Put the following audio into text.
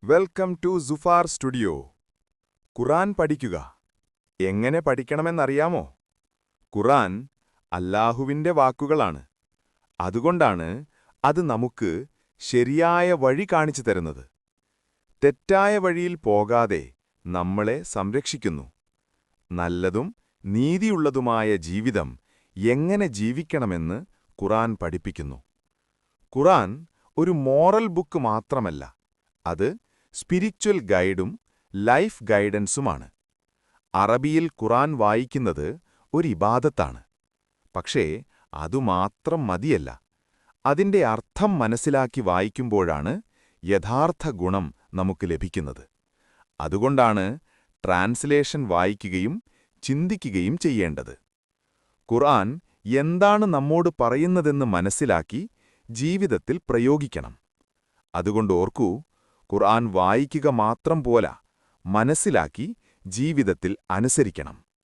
Welcome to Sufar studio. Quran പഠിക്കുക. എങ്ങനെ പഠിക്കണമെന്നറിയാമോ? ഖുർആൻ അല്ലാഹുവിന്റെ വാക്കുകളാണ്. അതുകൊണ്ടാണ് അത് നമുക്ക് ശരിയായ വഴി കാണിച്ചു തരുന്നത്. തെറ്റായ വഴിയിൽ പോകാതെ നമ്മളെ സംരക്ഷിക്കുന്നു. നല്ലതും നീതിയുള്ളതുമായ ജീവിതം എങ്ങനെ ജീവിക്കണമെന്ന് ഖുർആൻ പഠിപ്പിക്കുന്നു. ഖുർആൻ ഒരു മോറൽ ബുക്ക് മാത്രമല്ല, അത് സ്പിരിച്വൽ ഗൈഡും ലൈഫ് ഗൈഡൻസുമാണ്. അറബിയിൽ ഖുർആൻ വായിക്കുന്നത് ഒരു ഇബാദത്താണ്. പക്ഷേ അതുമാത്രം മതിയല്ല. അതിന്റെ അർത്ഥം മനസ്സിലാക്കി വായിക്കുമ്പോഴാണ് യഥാർത്ഥ ഗുണം നമുക്ക് ലഭിക്കുന്നത്. അതുകൊണ്ടാണ് ട്രാൻസ്ലേഷൻ വായിക്കുകയും ചിന്തിക്കുകയും ചെയ്യേണ്ടത്. ഖുർആൻ എന്താണ് നമ്മോട് പറയുന്നതെന്ന് മനസ്സിലാക്കി ജീവിതത്തിൽ പ്രയോഗിക്കണം. അതുകൊണ്ട് ഓർക്കൂ, ഖുർആൻ വായിക്കുക മാത്രം പോരാ, മനസ്സിലാക്കി ജീവിതത്തിൽ അനുസരിക്കണം.